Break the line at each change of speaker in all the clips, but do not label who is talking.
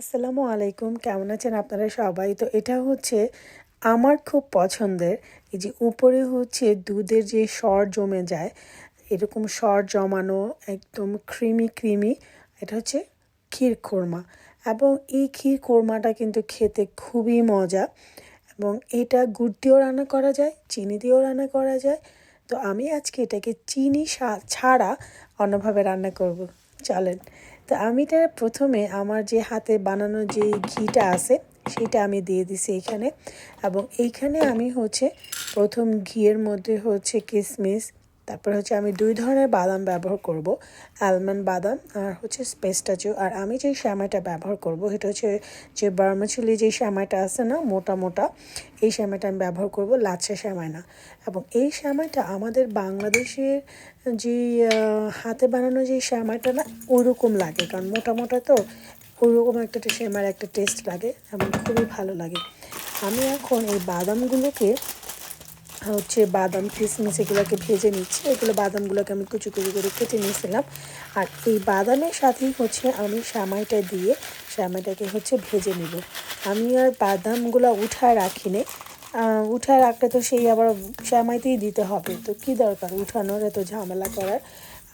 আসসালামু আলাইকুম, কেমন আছেন আপনারা সবাই? তো এটা হচ্ছে আমার খুব পছন্দের। এই যে উপরে হচ্ছে দুধের যে সর জমে যায়, এরকম সর জমানো একদম ক্রিমি ক্রিমি, এটা হচ্ছে ক্ষীর কোরমা। এবং এই ক্ষীর কোরমাটা কিন্তু খেতে খুবই মজা। এবং এটা গুড় দিয়েও রান্না করা যায়, চিনি দিয়েও রান্না করা যায়। তো আমি আজকে এটাকে চিনি ছাড়া অন্যভাবে রান্না করব। চলেন। তো আমি এটা প্রথমে আমার যে হাতে বানানো যে ঘিটা আছে সেটা আমি দিয়ে দিছি এখানে। এবং এইখানে আমি হচ্ছে প্রথম ঘিয়ের মধ্যে হচ্ছে কিশমিশ, তারপর হচ্ছে আমি 2 ধরনের বাদাম ব্যবহার করব, আলমন্ড বাদাম আর হচ্ছে পেস্তাচিও। আর আমি যে সেমাইটা ব্যবহার করব এটা হচ্ছে যে বার্মাচুলি যে সেমাইটা আছে না, মোটা মোটা, এই সেমাইটা আমি ব্যবহার করব, লাচ্ছা সেমাই না। এবং এই সেমাইটা আমাদের বাংলাদেশের যে হাতে বানানো যে সেমাইটা না, ওইরকম লাগে, কারণ মোটা মোটা তো ওইরকম একটা সেমাইয়ের একটা টেস্ট লাগে এবং খুবই ভালো লাগে। আমি এখন এই বাদামগুলোকে হচ্ছে বাদাম কিশমিশ এগুলোকে ভেজে নিচ্ছি। এগুলো বাদামগুলোকে আমি কুচি কুচি করে কেটে নিয়েছিলাম। আর এই বাদামের সাথেই হচ্ছে আমি সেমাইটা দিয়ে সেমাইটাকে হচ্ছে ভেজে নিব। আমি আর বাদামগুলো উঠায় রাখিনি, উঠায় রাখলে তো সেই আবার সেমাইতেই দিতে হবে, তো কি দরকার উঠানোর, এত ঝামেলা করার।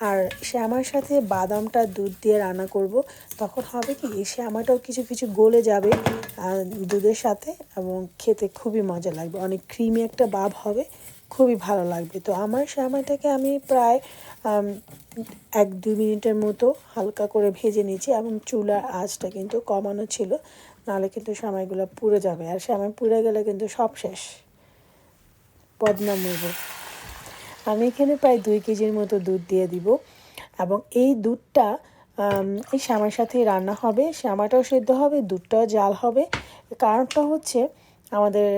আর শ্যামার সাথে বাদামটা দুধ দিয়ে রান্না করব, তখন হবে কি এই শ্যামাটাও কিছু কিছু গলে যাবে দুধের সাথে, এবং খেতে খুবই মজা লাগবে, অনেক ক্রিমি একটা ভাব হবে, খুবই ভালো লাগবে। তো আমার শ্যামাটাকে আমি প্রায় 1-2 মিনিটের মতো হালকা করে ভেজে নিয়েছি, এবং চুলার আঁচটা কিন্তু কমানো ছিল, নাহলে কিন্তু সেমাইগুলো পুড়ে যাবে, আর সেমাই পুড়ে গেলে কিন্তু সব শেষ, বদনাম হইব। আমি এখানে প্রায় 2 কেজির মতো দুধ দিয়ে দিব। এবং এই দুধটা এই শ্যামার সাথেই রান্না হবে, শ্যামাটাও সেদ্ধ হবে, দুধটাও জাল হবে। কারণটা হচ্ছে আমাদের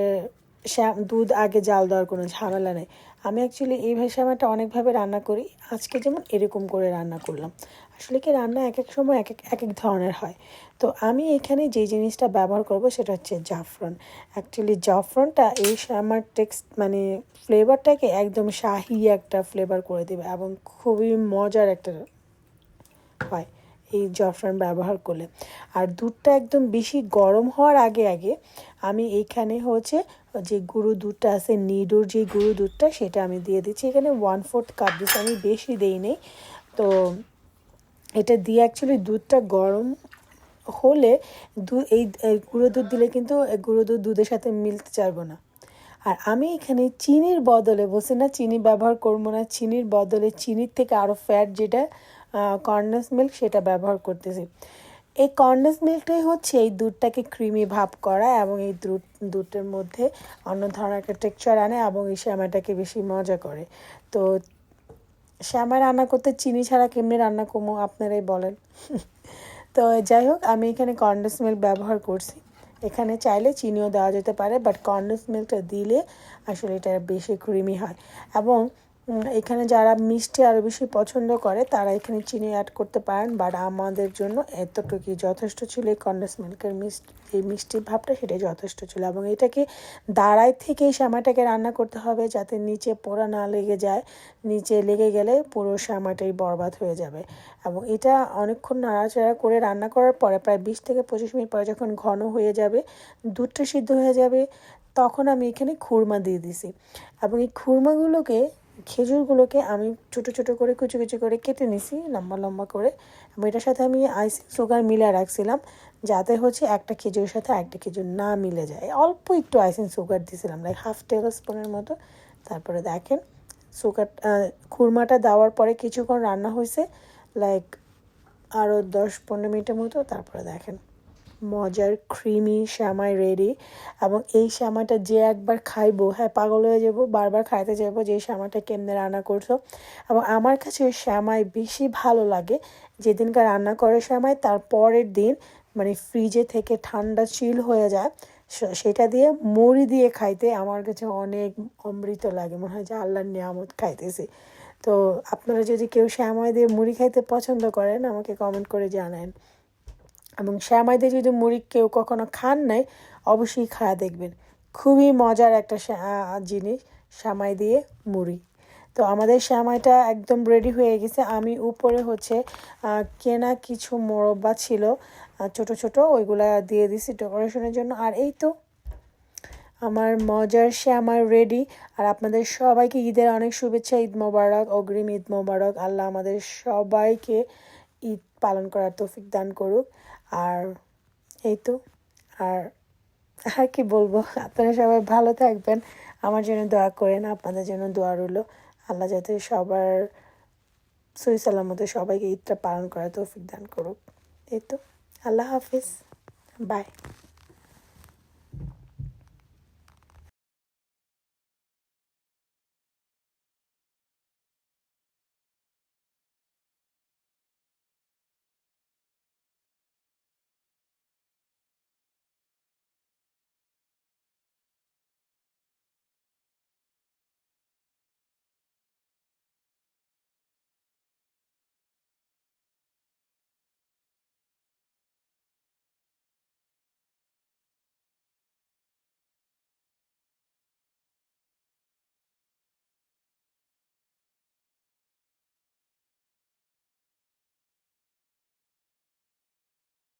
দুধ আগে জাল দেওয়ার কোনো ঝামেলা নেই। আমি অ্যাকচুয়ালি এই শ্যামাটা অনেকভাবে রান্না করি, আজকে যেমন এরকম করে রান্না করলাম। আসলে কি রান্না এক এক সময় এক এক ধরনের হয়। তো আমি এখানে যে জিনিসটা ব্যবহার করব সেটা হচ্ছে জাফরান। অ্যাকচুয়ালি জাফরানটা এই শ্যামার মানে ফ্লেভারটাকে একদম শাহি একটা ফ্লেভার করে দেবে, এবং খুবই মজার একটা হয় এই জাফরান ব্যবহার করলে। আর দুধটা একদম বেশি গরম হওয়ার আগে আগে আমি এইখানে হচ্ছে যে গুঁড়ো দুধটা আছে, নিডোর যে গুঁড়ো দুধটা, সেটা আমি দিয়ে দিচ্ছি এখানে 1/4 কাপ দিচ্ছি, আমি বেশি দেই নেই। তো এটা দিয়ে অ্যাকচুয়ালি দুধটা গরম হলে এই গুঁড়ো দুধ দিলে কিন্তু গুঁড়ো দুধ দুধের সাথে মিলতে চাইবো না। আর আমি এখানে চিনির বদলে, বলছি না চিনি ব্যবহার করবো না, চিনির বদলে চিনির থেকে আরও ফ্যাট যেটা কনডেন্স মিল্ক, সেটা ব্যবহার করতেছি। এই কনডেন্স মিল্কটাই হচ্ছে এই দুধটাকে ক্রিমি ভাব করা, এবং এই দুধের মধ্যে অন্য ধরনের একটা টেক্সচার আনে, এবং এই শ্যামাটাকে বেশি মজা করে। তো শ্যামাই রান্না করতে চিনি ছাড়া কেমনি রান্না করবো আপনারাই বলেন। তো যাই হোক, আমি এখানে কনডেন্স মিল্ক ব্যবহার করছি। এখানে চাইলে চিনিও দেওয়া যেতে পারে, বাট কনডেন্স মিল্কটা দিলে আসলে এটা বেশি ক্রিমি হয়। এবং এখানে যারা মিষ্টি আরও বেশি পছন্দ করে তারা এখানে চিনি অ্যাড করতে পারেন, বাট আমাদের জন্য এতটুকুই যথেষ্ট ছিল। এই কনডেন্স মিল্কের এই মিষ্টির ভাবটা সেটাই যথেষ্ট ছিল। এবং এটাকে দাঁড়ায় থেকে এই শ্যামাটাকে রান্না করতে হবে যাতে নিচে পোড়া না লেগে যায়, নিচে লেগে গেলে পুরো শ্যামাটাই বরবাদ হয়ে যাবে। এবং এটা অনেকক্ষণ নাড়াচাড়া করে রান্না করার পরে প্রায় 20 থেকে 25 মিনিট পরে যখন ঘন হয়ে যাবে, দুধটা সিদ্ধ হয়ে যাবে, তখন আমি এখানে খুরমা দিয়ে দিছি। এবং এই খুরমাগুলোকে, খেজুরগুলোকে আমি ছোটো ছোটো করে কুচি কুচি করে কেটে নিছি লম্বা লম্বা করে, এবং এটার সাথে আমি আইসিং সুগার মিলে রাখছিলাম, যাতে হচ্ছে একটা খেজুরের সাথে একটা খেজুর না মিলে যায়। অল্প একটু আইসিং সুগার দিয়েছিলাম, লাইক 1/2 টেবিল স্পুনের মতো। তারপরে দেখেন সুগার খুরমাটা দেওয়ার পরে কিছুক্ষণ রান্না হয়েছে, লাইক আরও 10-15 মিনিটের মতো। তারপরে দেখেন মজার ক্রিমি শ্যামাই রেডি। এবং এই শ্যামাটা যে একবার খাইবো, হ্যাঁ পাগল হয়ে যাবো, বারবার খাইতে যাবো যে এই শ্যামাটা কেমনে রান্না করছো। এবং আমার কাছে শ্যামাই বেশি ভালো লাগে যেদিনকার রান্না করে শ্যামাই, তার পরের দিন মানে ফ্রিজে থেকে ঠান্ডা চিল হয়ে যায়, সেটা দিয়ে মুড়ি দিয়ে খাইতে আমার কাছে অনেক অমৃত লাগে, মনে হয় যে আল্লাহর নিয়ামত খাইতেছি। তো আপনারা যদি কেউ শ্যামাই দিয়ে মুড়ি খাইতে পছন্দ করেন আমাকে কমেন্ট করে জানান। এবং শ্যামাই দিয়ে যদি মুড়ি কেউ কখনো খান নাই, অবশ্যই খাওয়া দেখবেন, খুবই মজার একটা জিনিস শ্যামাই দিয়ে মুড়ি। তো আমাদের সেমাইটা একদম রেডি হয়ে গেছে। আমি উপরে হচ্ছে কেনা কিছু মোরব্বা ছিল ছোট ছোট, ওইগুলা দিয়ে দিছি ডেকোরেশনের জন্য। আর এই তো আমার মজার সেমাই রেডি। আর আপনাদের সবাইকে ঈদের অনেক শুভেচ্ছা, ঈদ মোবারক, অগ্রিম ঈদ মোবারক। আল্লাহ আমাদের সবাইকে ঈদ পালন করার তৌফিক দান করুক। আর এই তো, আর আর কি বলবো, আপনারা সবাই ভালো থাকবেন, আমার জন্য দোয়া করেন, আপনাদের জন্য দোয়া রইল। আল্লাহ যাতে সবার সহি সালামতে সবাইকে ঈদটা পালন করার তৌফিক দান করুক। এই তো, আল্লাহ হাফিজ, বাই।